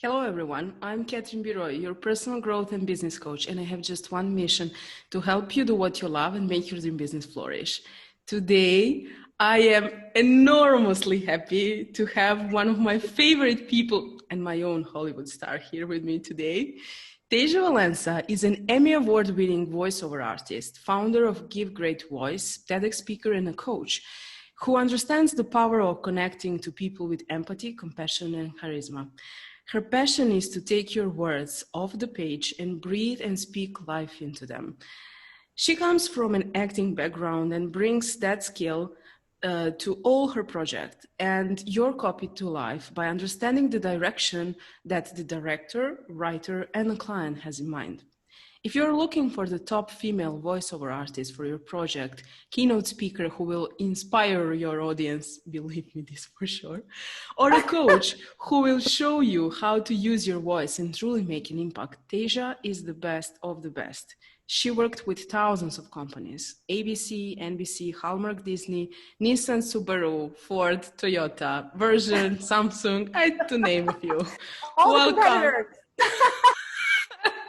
Hello, everyone. I'm Catherine Biroy, your personal growth and business coach, and I have just one mission to help you do what you love and make your dream business flourish. Today, I am enormously happy to have one of my favorite people and my own Hollywood star here with me today. Tasia Valenza is an Emmy Award-winning voiceover artist, founder of Give Great Voice, TEDx speaker, and a coach who understands the power of connecting to people with empathy, compassion, and charisma. Her passion is to take your words off the page and breathe and speak life into them. She comes from an acting background and brings that skill to all her projects and your copy to life by understanding the direction that the director, writer, and the client has in mind. If you're looking for the top female voiceover artist for your project, keynote speaker who will inspire your audience, believe me this for sure, or a coach who will show you how to use your voice and truly make an impact, Tasia is the best of the best. She worked with thousands of companies, ABC, NBC, Hallmark, Disney, Nissan, Subaru, Ford, Toyota, Verzion, Samsung, to name a few. All the competitors.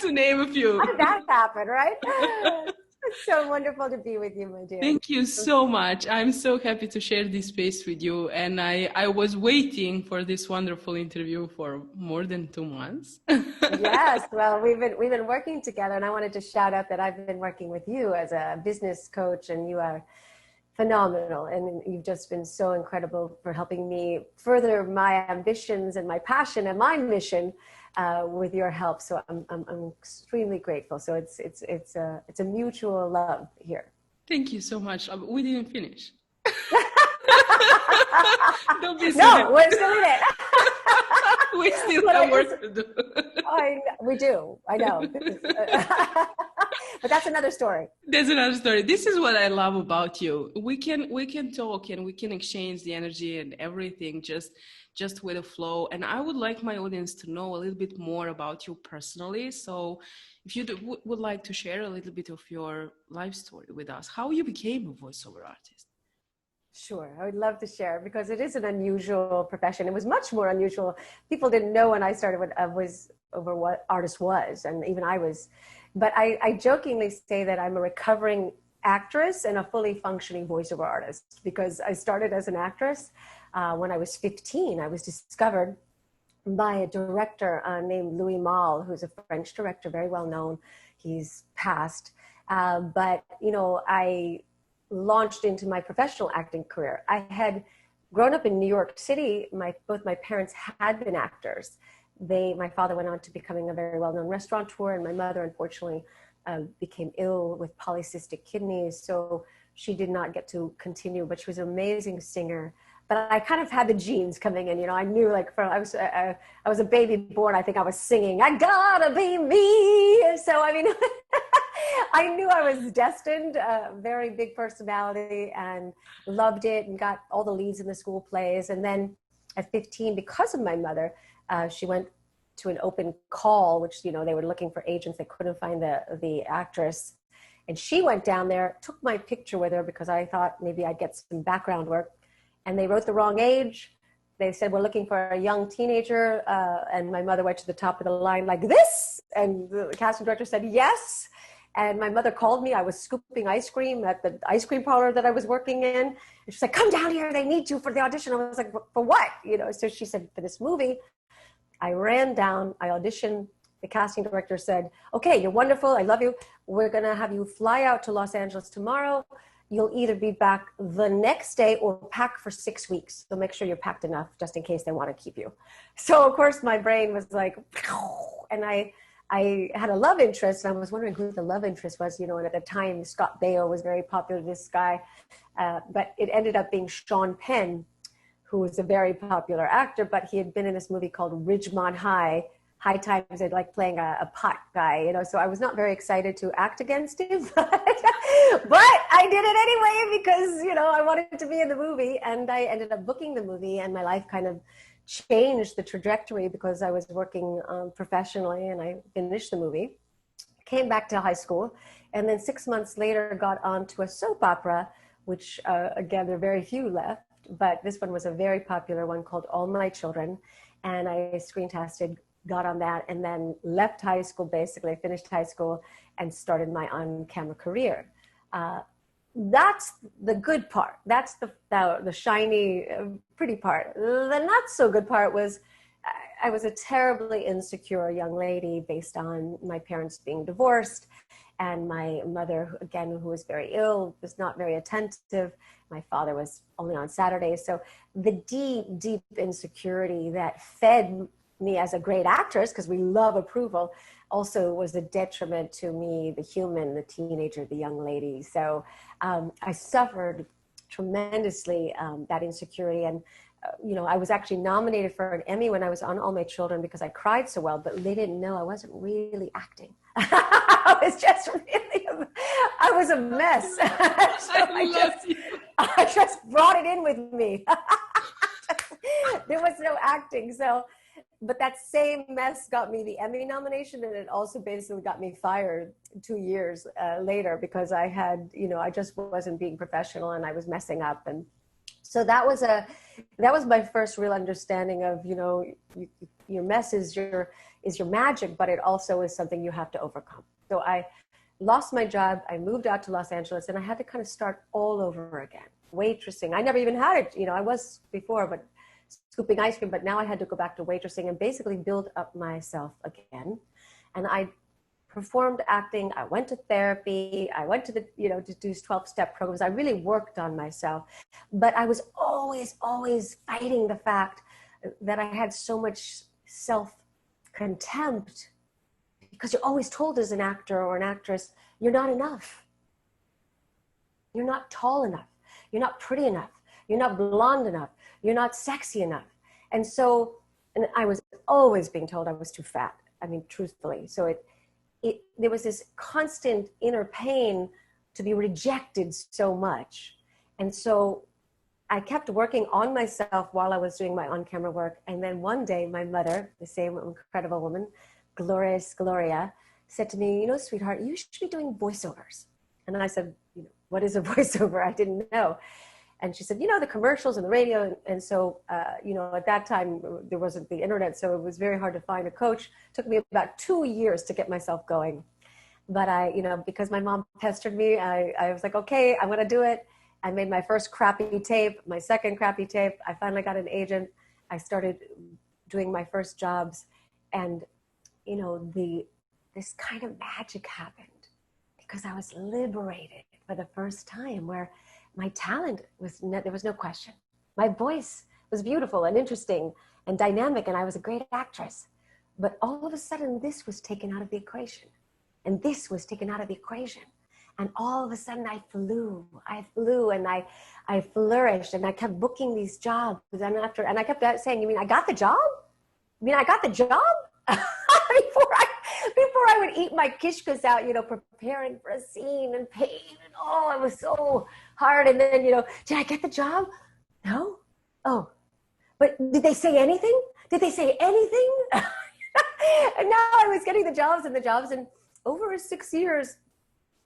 To name a few. How did that happen, right? It's so wonderful to be with you, my dear. Thank you so much. I'm so happy to share this space with you. And I was waiting for this wonderful interview for more than 2 months. Yes, well, we've been working together, and I wanted to shout out that I've been working with you as a business coach, and you are phenomenal. And you've just been so incredible for helping me further my ambitions and my passion and my mission with your help. So I'm extremely grateful. So it's a mutual love here. Thank you so much. We didn't finish. Don't be silly. No, we're still in it. We still have work to do. We do. I know. But that's another story. There's another story. This is what I love about you. We can talk and we can exchange the energy and everything just with a flow. And I would like my audience to know a little bit more about you personally. So if you would like to share a little bit of your life story with us, how you became a voiceover artist. Sure, I would love to share because it is an unusual profession. It was much more unusual. People didn't know when I started what artist was, and even I was. But I jokingly say that I'm a recovering actress and a fully functioning voiceover artist because I started as an actress when I was 15. I was discovered by a director named Louis Malle, who's a French director, very well known. He's passed. But, you know, I launched into my professional acting career. I had grown up in New York City. Both my parents had been actors. My father went on to becoming a very well-known restaurateur, and my mother, unfortunately, became ill with polycystic kidneys. So she did not get to continue, but she was an amazing singer. But I kind of had the genes coming in, you know, I knew like I was a baby born. I think I was singing, I gotta be me. So, I mean, I knew I was destined, very big personality, and loved it and got all the leads in the school plays. And then at 15, because of my mother, she went to an open call, which, you know, they were looking for agents. They couldn't find the actress. And she went down there, took my picture with her because I thought maybe I'd get some background work. And they wrote the wrong age. They said, we're looking for a young teenager. And my mother went to the top of the line like this. And the casting director said, yes. And my mother called me. I was scooping ice cream at the ice cream parlor that I was working in. And she's like, come down here. They need you for the audition. I was like, for what? You know, so she said, for this movie. I ran down, I auditioned. The casting director said, okay, you're wonderful. I love you. We're going to have you fly out to Los Angeles tomorrow. You'll either be back the next day or pack for 6 weeks. So make sure you're packed enough just in case they want to keep you. So of course my brain was like, and I had a love interest, and I was wondering who the love interest was, you know, and at the time Scott Baio was very popular, this guy, but it ended up being Sean Penn, who was a very popular actor, but he had been in this movie called Ridgemont High Times. I'd like playing a pot guy, you know, so I was not very excited to act against him, but I did it anyway because, you know, I wanted to be in the movie, and I ended up booking the movie, and my life kind of changed the trajectory because I was working professionally, and I finished the movie, came back to high school, and then 6 months later got onto a soap opera, which again, there are very few left, but this one was a very popular one called All My Children, and I screen tested got on that, and then left high school, basically finished high school and started my on-camera career. That's the good part. That's the shiny, pretty part. The not so good part was I was a terribly insecure young lady based on my parents being divorced, and my mother, again, who was very ill, was not very attentive. My father was only on Saturdays. So the deep, deep insecurity that fed me as a great actress, because we love approval, also was a detriment to me, the human, the teenager, the young lady. So I suffered tremendously that insecurity. And I was actually nominated for an Emmy when I was on All My Children because I cried so well, but they didn't know I wasn't really acting. I was just really, I was a mess. So I just brought it in with me. There was no acting. So, but that same mess got me the Emmy nomination, and it also basically got me fired 2 years later because I had, I just wasn't being professional and I was messing up. And so that was my first real understanding of, your mess is your magic, but it also is something you have to overcome. So I lost my job. I moved out to Los Angeles, and I had to kind of start all over again. Waitressing. I never even had it. I was before, but scooping ice cream, but now I had to go back to waitressing and basically build up myself again. And I performed acting. I went to therapy. I went to to do 12-step programs. I really worked on myself, but I was always fighting the fact that I had so much self-contempt, because you're always told as an actor or an actress, you're not enough. You're not tall enough. You're not pretty enough. You're not blonde enough. You're not sexy enough. And I was always being told I was too fat. I mean, truthfully. So there was this constant inner pain to be rejected so much. And so I kept working on myself while I was doing my on-camera work. And then one day, my mother, the same incredible woman, Gloria, said to me, sweetheart, you should be doing voiceovers. And I said, what is a voiceover? I didn't know. And she said, the commercials and the radio. And so, at that time, there wasn't the internet, so it was very hard to find a coach. It took me about 2 years to get myself going. But because my mom pestered me, I was like, okay, I'm going to do it. I made my first crappy tape, my second crappy tape. I finally got an agent. I started doing my first jobs. And, this kind of magic happened because I was liberated for the first time, where my talent there was no question. My voice was beautiful and interesting and dynamic, and I was a great actress. But all of a sudden, this was taken out of the equation, and this was taken out of the equation. And all of a sudden, I flew, and I flourished, and I kept booking these jobs. And I kept saying, "You mean I got the job? You mean I got the job?" Before I would eat my kishkas out, preparing for a scene and pain, and it was so hard. And then, did I get the job? No. Oh, but did they say anything? Did they say anything? And now I was getting the jobs, and over 6 years,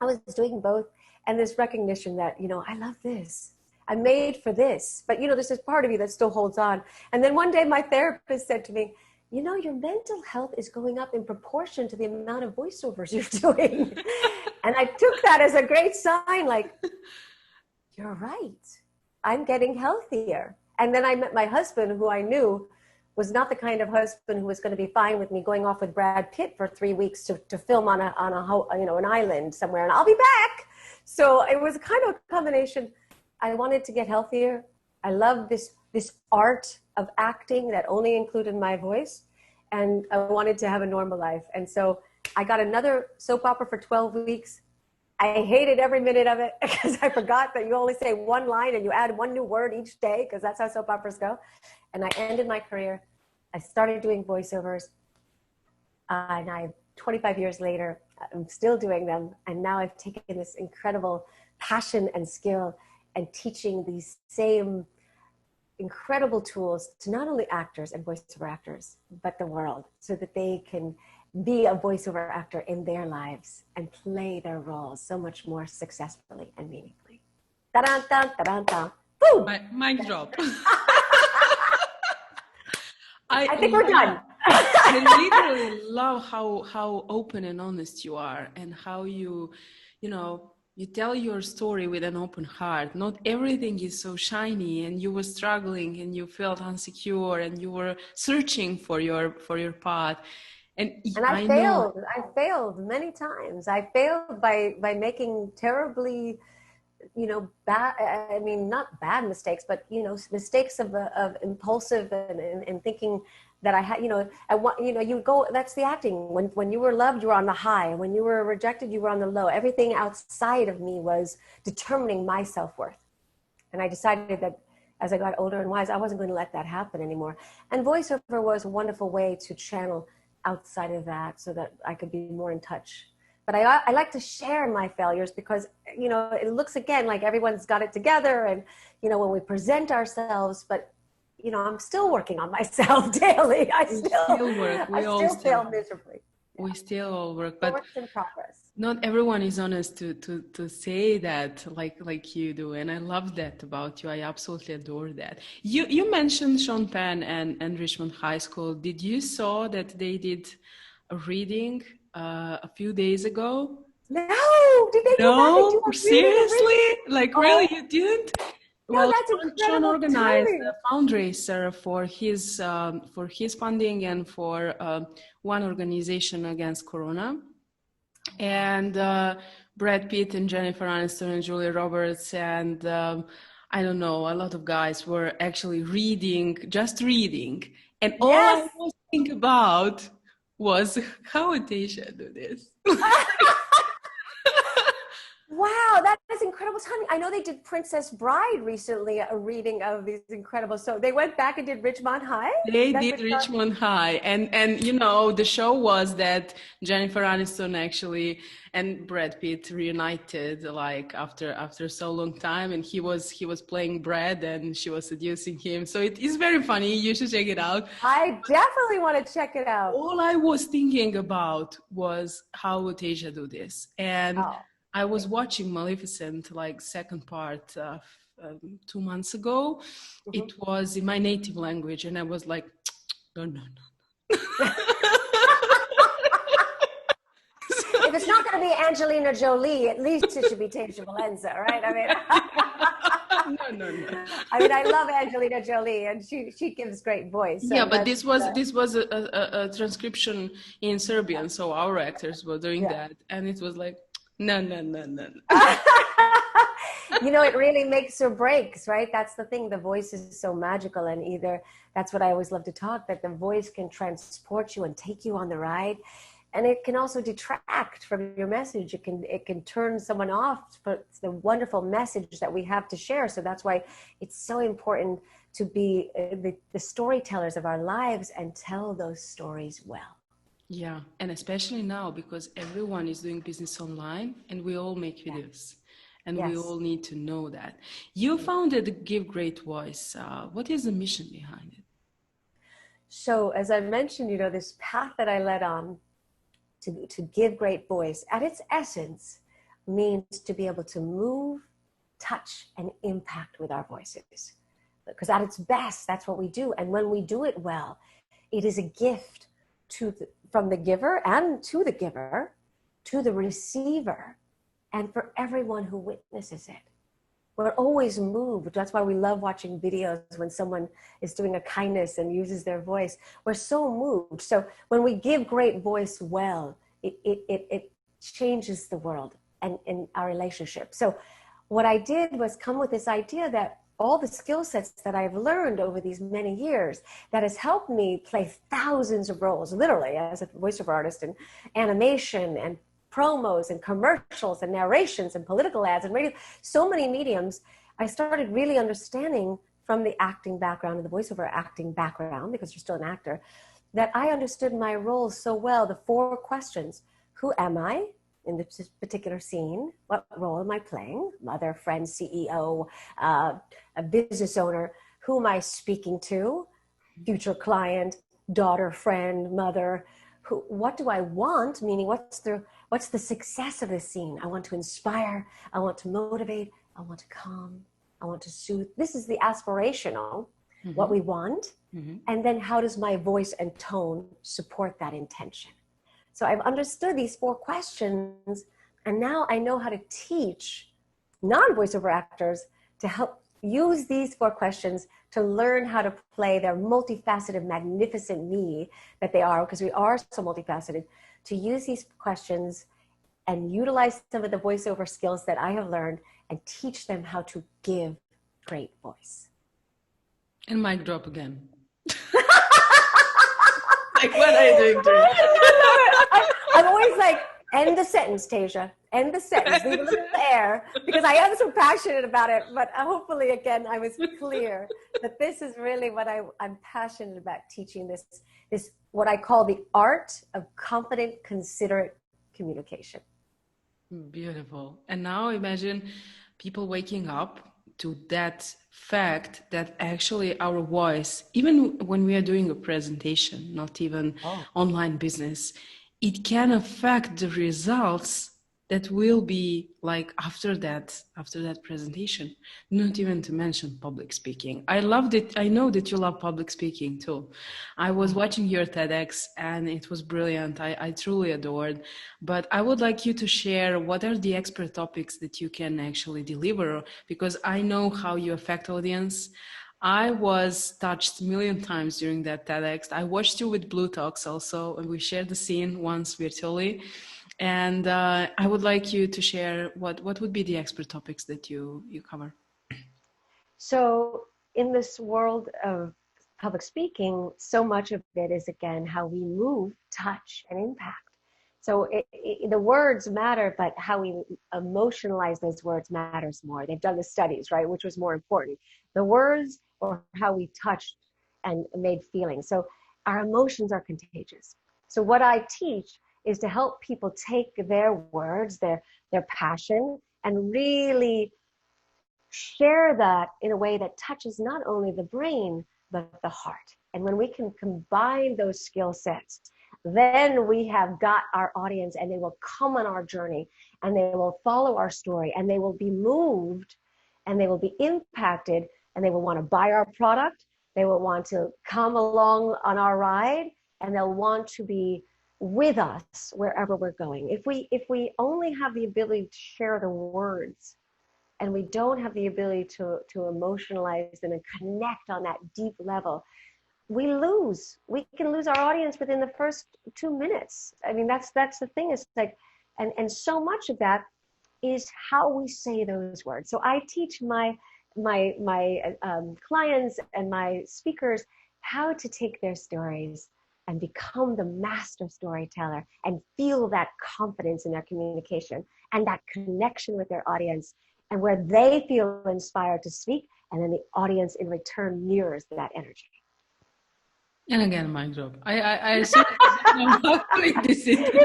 I was doing both. And this recognition that, I love this. I'm made for this. But, there's this part of you that still holds on. And then one day my therapist said to me, your mental health is going up in proportion to the amount of voiceovers you're doing. And I took that as a great sign, like, you're right. I'm getting healthiher. And then I met my husband, who I knew was not the kind of husband who was going to be fine with me going off with Brad Pitt for 3 weeks to film on an island somewhere, and I'll be back. So it was kind of a combination. I wanted to get healthier. I love this art of acting that only included my voice, and I wanted to have a normal life. And so I got another soap opera for 12 weeks. I hated every minute of it because I forgot that you only say one line and you add one new word each day, because that's how soap operas go. And I ended my career. I started doing voiceovers, and 25 years later, I'm still doing them. And now I've taken this incredible passion and skill and teaching these same incredible tools to not only actors and voiceover actors, but the world, so that they can be a voiceover actor in their lives and play their roles so much more successfully and meaningfully. Ta-da, ta-da, ta-da. Boom! Mic drop. I think we're done. I literally love how open and honest you are, and how you tell your story with an open heart. Not everything is so shiny, and you were struggling and you felt insecure and you were searching for your path. And And I I know. failed. I failed many times. I failed by making terribly, bad, I mean, not bad mistakes, but, mistakes of impulsive and thinking that I had, I want, you go, that's the acting. When you were loved, you were on the high. When you were rejected, you were on the low. Everything outside of me was determining my self-worth. And I decided that as I got older and wise, I wasn't going to let that happen anymore. And voiceover was a wonderful way to channel outside of that so that I could be more in touch. But I like to share my failures because, it looks again like everyone's got it together. And, when we present ourselves, but, I'm still working on myself daily. I still work. I still fail miserably. Yeah. We still all work, but works in progress. Not everyone is honest to say that like you do, and I love that about you. I absolutely adore that. You mentioned Sean Penn and Richmond High School. Did you saw that they did a reading a few days ago? No, did they do that? They do a Seriously? Like, really, you didn't? No, Well, that's Sean incredible organized timing. a fundraiser for his funding and for one organization against Corona. And Brad Pitt and Jennifer Aniston and Julia Roberts and I don't know, a lot of guys were actually just reading. And all I was thinking about was, how would Tasia do this? Wow, that is incredible timing. I know they did Princess Bride recently, a reading of these incredible. So they went back and did Richmond High? They did Richmond High. And the show was that Jennifer Aniston actually and Brad Pitt reunited like after so long time, and he was playing Brad and she was seducing him. So it is very funny. You should check it out. I definitely want to check it out. All I was thinking about was, how would Asia do this? And I was watching Maleficent, like second part 2 months ago. Mm-hmm. It was in my native language, and I was like, no. If it's not going to be Angelina Jolie, at least it should be Tasia Valenza, right? I mean, no. I mean, I love Angelina Jolie, and she gives great voice. So yeah, but this was a transcription in Serbian, so our actors were doing that, and it was like, no. It really makes or breaks, right? That's the thing. The voice is so magical, and either that's what I always love to talk, that the voice can transport you and take you on the ride. And it can also detract from your message. It can turn someone off, but it's the wonderful message that we have to share. So that's why it's so important to be the storytellers of our lives and tell those stories well. Yeah, and especially now, because everyone is doing business online and we all make videos. And we all need to know that. You founded Give Great Voice. What is the mission behind it? So as I mentioned, this path that I led on to give great voice, at its essence, means to be able to move, touch, and impact with our voices. Because at its best, that's what we do. And when we do it well, it is a gift from the giver and to the giver, to the receiver, and for everyone who witnesses it. We're always moved. That's why we love watching videos when someone is doing a kindness and uses their voice. We're so moved. So when we give great voice well, it changes the world and our relationship. So what I did was come with this idea that all the skill sets that I've learned over these many years that has helped me play thousands of roles, literally, as a voiceover artist, and animation and promos and commercials and narrations and political ads and radio, so many mediums. I started really understanding from the acting background and the voiceover acting background, because you're still an actor, that I understood my roles so well. The 4 questions: who am I in this particular scene? What role am I playing? Mother, friend, CEO, a business owner. Who am I speaking to? Future client, daughter, friend, mother. What do I want? Meaning, what's the success of this scene? I want to inspire. I want to motivate. I want to calm. I want to soothe. This is the aspirational. what we want, Mm-hmm. and then how does my voice and tone support that intention? So I've understood these 4 questions, and now I know how to teach non-voiceover actors to help use these 4 questions to learn how to play their multifaceted, magnificent me that they are, because we are so multifaceted, to use these questions and utilize some of the voiceover skills that I have learned and teach them how to give great voice. And mic drop again. Like, what are you doing to me? I'm always like, end the sentence, Tasia. End the sentence. Leave a little air, because I am so passionate about it. But hopefully, again, I was clear that this is really what I'm passionate about teaching, this what I call the art of confident, considerate communication. Beautiful. And now imagine people waking up to that fact that actually our voice, even when we are doing a presentation, not even online business, it can affect the results that will be like after that presentation. Not even to mention public speaking. I loved it. I know that you love public speaking too. I was watching your TEDx and it was brilliant. I truly adored. But I would like you to share what are the expert topics that you can actually deliver, because I know how you affect audience. I was touched a million times during that TEDx. I watched you with Blue Talks also, and we shared the scene once virtually. And I would like you to share what would be the expert topics that you cover. So in this world of public speaking, so much of it is, again, how we move, touch, and impact. So the words matter, but how we emotionalize those words matters more. They've done the studies, right? Which was more important, the words or how we touched and made feelings. So our emotions are contagious. So what I teach is to help people take their words, their passion, and really share that in a way that touches not only the brain, but the heart. And when we can combine those skill sets, then we have got our audience, and they will come on our journey, and they will follow our story, and they will be moved, and they will be impacted, and they will want to buy our product. They will want to come along on our ride, and they'll want to be with us wherever we're going. If we only have the ability to share the words, and we don't have the ability to emotionalize them and connect on that deep level, we can lose our audience within the first 2 minutes. I mean, that's the thing. It's like, and so much of that is how we say those words. So I teach my clients and my speakers how to take their stories and become the master storyteller and feel that confidence in their communication and that connection with their audience, and where they feel inspired to speak, and then the audience in return mirrors that energy. And again, mic drop. I assume I'm doing this interview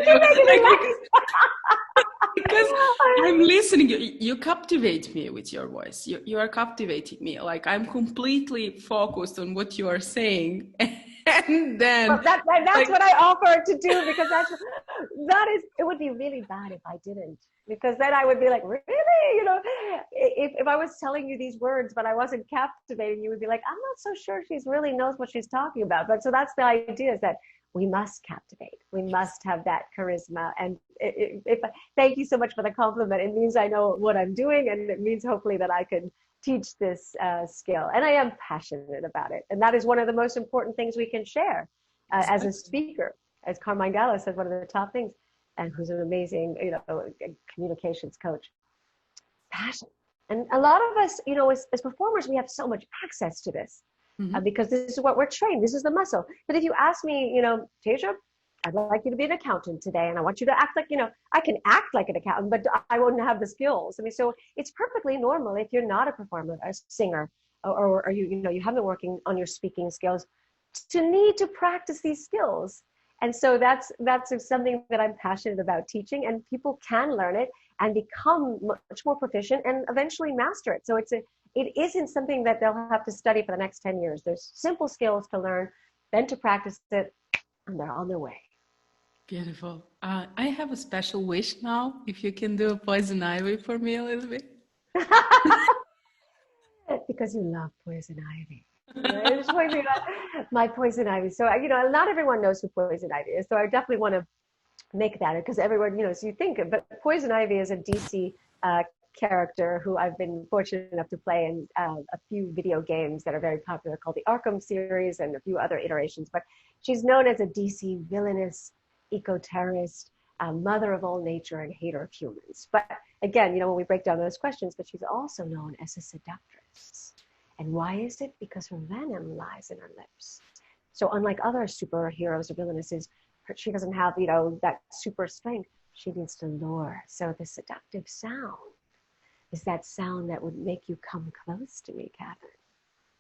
because I'm listening. You captivate me with your voice. You are captivating me. Like, I'm completely focused on what you are saying. And then well, that's like, what I offer to do, because it would be really bad if I didn't, because then I would be like, really, if I was telling you these words but I wasn't captivating, you would be like, I'm not so sure she really knows what she's talking about. But so that's the idea, is that we must captivate, we must have that charisma. And thank you so much for the compliment. It means I know what I'm doing, and it means hopefully that I can teach this skill, and I am passionate about it. And that is one of the most important things we can share as a speaker. As Carmine Gallo said, one of the top things, and who's an amazing, communications coach, passion. And a lot of us, as performers, we have so much access to this because this is what we're trained. This is the muscle. But if you ask me, Tasia, I'd like you to be an accountant today, and I want you to act like, I can act like an accountant, but I wouldn't have the skills. I mean, so it's perfectly normal if you're not a performer, a singer, or you haven't been working on your speaking skills, to need to practice these skills. And so that's something that I'm passionate about teaching, and people can learn it and become much more proficient and eventually master it. So it isn't something that they'll have to study for the next 10 years. There's simple skills to learn, then to practice it, and they're on their way. Beautiful. I have a special wish now. If you can do a poison ivy for me a little bit. Because you love poison ivy. It's poison, my poison ivy. So, not everyone knows who poison ivy is. So I definitely want to make that because everyone, so you think, but poison ivy is a DC character who I've been fortunate enough to play in a few video games that are very popular called the Arkham series and a few other iterations. But she's known as a DC villainous eco-terrorist, mother of all nature and hater of humans. But again, when we break down those questions, but she's also known as a seductress. And why is it? Because her venom lies in her lips. So unlike other superheroes or villainesses, she doesn't have, that super strength. She needs to lure. So the seductive sound is that sound that would make you come close to me, Catherine.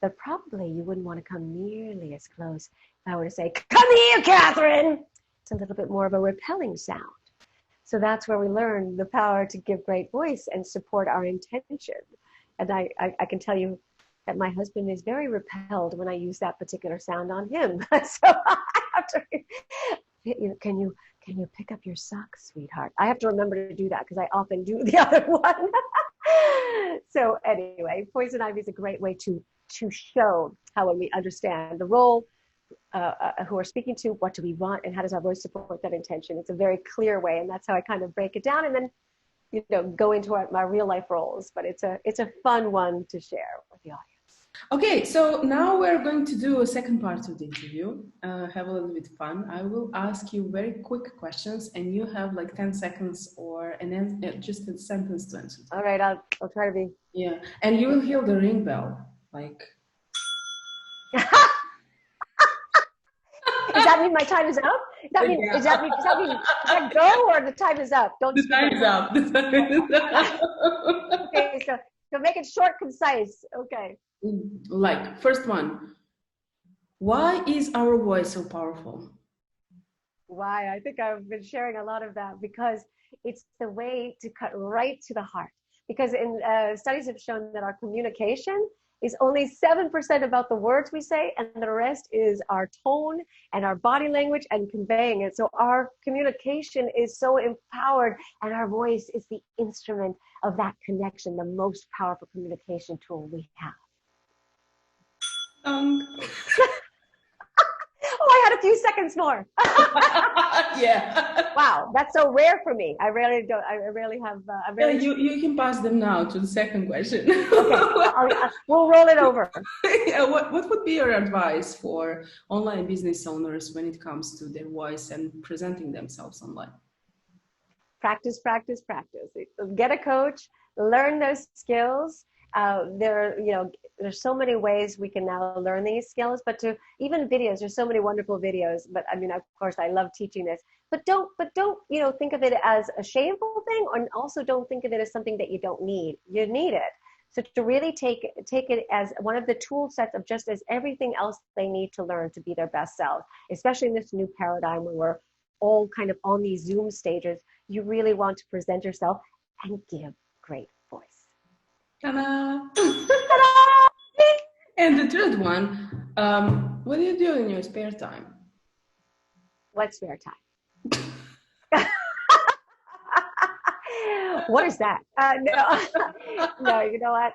But probably you wouldn't want to come nearly as close if I were to say, come here, Catherine. It's a little bit more of a repelling sound. So that's where we learn the power to give great voice and support our intention. And I can tell you that my husband is very repelled when I use that particular sound on him. So I have to, can you pick up your socks, sweetheart? I have to remember to do that because I often do the other one. So anyway, poison ivy is a great way to show how when we understand the role, who we're speaking to, what do we want, and how does our voice support that intention. It's a very clear way, and that's how I kind of break it down, and then go into my real life roles. But it's a fun one to share with the audience. Okay, so now we're going to do a second part of the interview. Have a little bit of fun. I will ask you very quick questions, and you have like 10 seconds or just a sentence to answer. All right, I'll try to be. Yeah, and you will hear the ring bell, like. Does that mean my time is up? Does that go or the time is up? The time is up. The time is up. Okay, so make it short, concise. Okay. Like, first one. Why is our voice so powerful? Why? I think I've been sharing a lot of that because it's the way to cut right to the heart. Because studies have shown that our communication is only 7% about the words we say, and the rest is our tone and our body language and conveying it. So our communication is so empowered, and our voice is the instrument of that connection, the most powerful communication tool we have. Oh, I had a few seconds more. Yeah. Wow, that's so rare for me. I rarely have. You can pass them now to the second question. Okay, we'll roll it over. Yeah, what would be your advice for online business owners when it comes to their voice and presenting themselves online? Practice, practice, practice. Get a coach, learn those skills. There's so many ways we can now learn these skills, but even videos, there's so many wonderful videos, but I mean, of course I love teaching this, but don't, think of it as a shameful thing, and also don't think of it as something that you don't need. You need it. So to really take it as one of the tool sets of just as everything else they need to learn to be their best self, especially in this new paradigm where we're all kind of on these Zoom stages. You really want to present yourself and give great voice. Ta-da! And the third one, what do you do in your spare time? What spare time? What is that? No, you know what?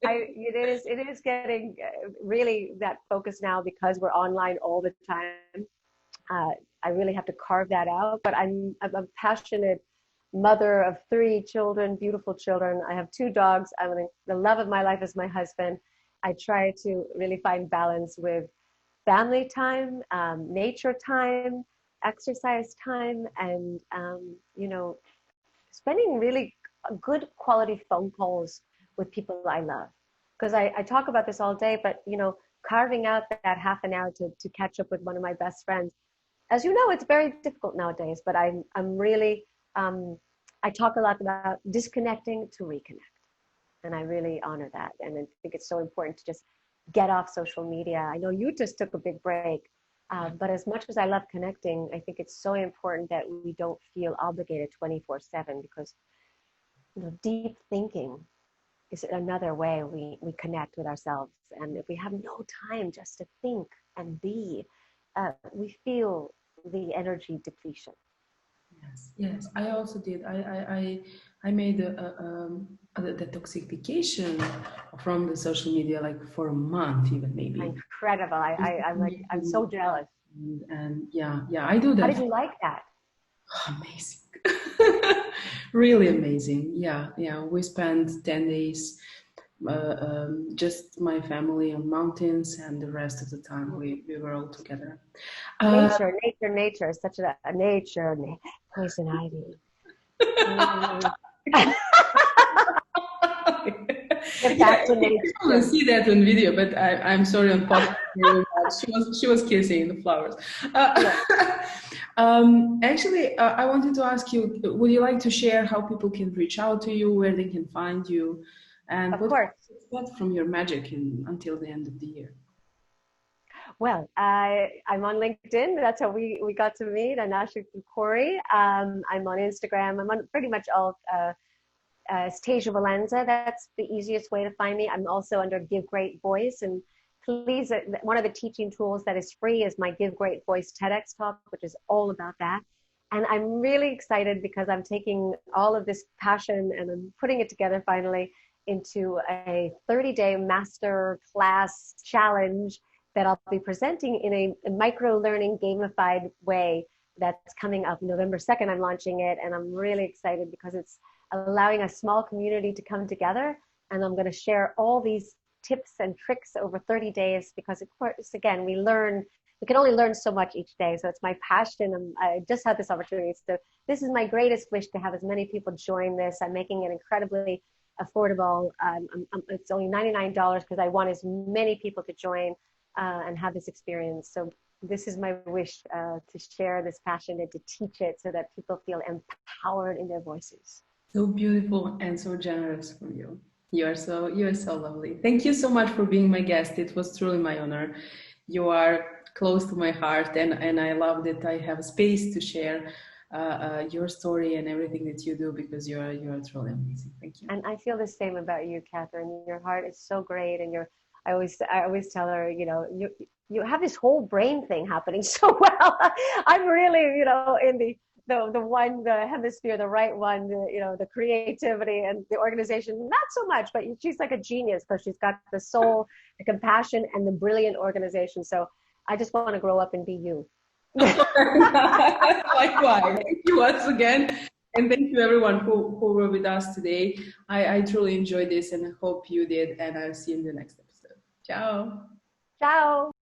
It is getting really that focus now because we're online all the time. I really have to carve that out, but I'm a passionate mother of 3 children, beautiful children. I have 2 dogs. The love of my life is my husband. I try to really find balance with family time, nature time, exercise time, and, spending really good quality phone calls with people I love. Because I talk about this all day, but, carving out that half an hour to catch up with one of my best friends. As you know, it's very difficult nowadays, but I'm really, I talk a lot about disconnecting to reconnect. And I really honor that. And I think it's so important to just get off social media. I know you just took a big break, but as much as I love connecting, I think it's so important that we don't feel obligated 24/7 because deep thinking is another way we connect with ourselves. And if we have no time just to think and be, we feel the energy depletion. Yes, I also did. I I made a detoxification from the social media, like for a month, even maybe. Incredible. I'm so jealous. And yeah, I do How that. did you like that? Amazing. Really amazing. Yeah. We spent 10 days, just my family on mountains, and the rest of the time we were all together. Nature is such a nature, poison ivy. Get back to nature. I don't see that on video, but I'm sorry on podcast. She was kissing the flowers. Actually, I wanted to ask you, would you like to share how people can reach out to you, where they can find you, and what to expect from your magic until the end of the year? Well, I'm on LinkedIn. That's how we got to meet. I'm Ashley Corey. I'm on Instagram. I'm on pretty much all. It's Tasia Valenza. That's the easiest way to find me. I'm also under Give Great Voice. And please, one of the teaching tools that is free is my Give Great Voice TEDx talk, which is all about that. And I'm really excited because I'm taking all of this passion and I'm putting it together finally into a 30-day master class challenge that I'll be presenting in a micro-learning gamified way that's coming up November 2nd. I'm launching it, and I'm really excited because it's allowing a small community to come together, and I'm going to share all these tips and tricks over 30 days because, of course, again, we can only learn so much each day. So it's my passion, and I just had this opportunity. So this is my greatest wish, to have as many people join this. I'm making it incredibly affordable. It's only $99 because I want as many people to join and have this experience. So this is my wish, to share this passion and to teach it so that people feel empowered in their voices. So beautiful and so generous from you. You are so lovely. Thank you so much for being my guest. It was truly my honor. You are close to my heart, and I love that I have a space to share your story and everything that you do, because you are truly amazing. Thank you. And I feel the same about you, Catherine. Your heart is so great, and I always tell her, you have this whole brain thing happening so well. I'm really, in the hemisphere, the right one, the creativity and the organization, not so much, but she's like a genius because she's got the soul, the compassion, and the brilliant organization. So I just want to grow up and be you. Likewise. Thank you once again. And thank you everyone who were with us today. I truly enjoyed this, and I hope you did. And I'll see you in the next episode. Ciao. Ciao.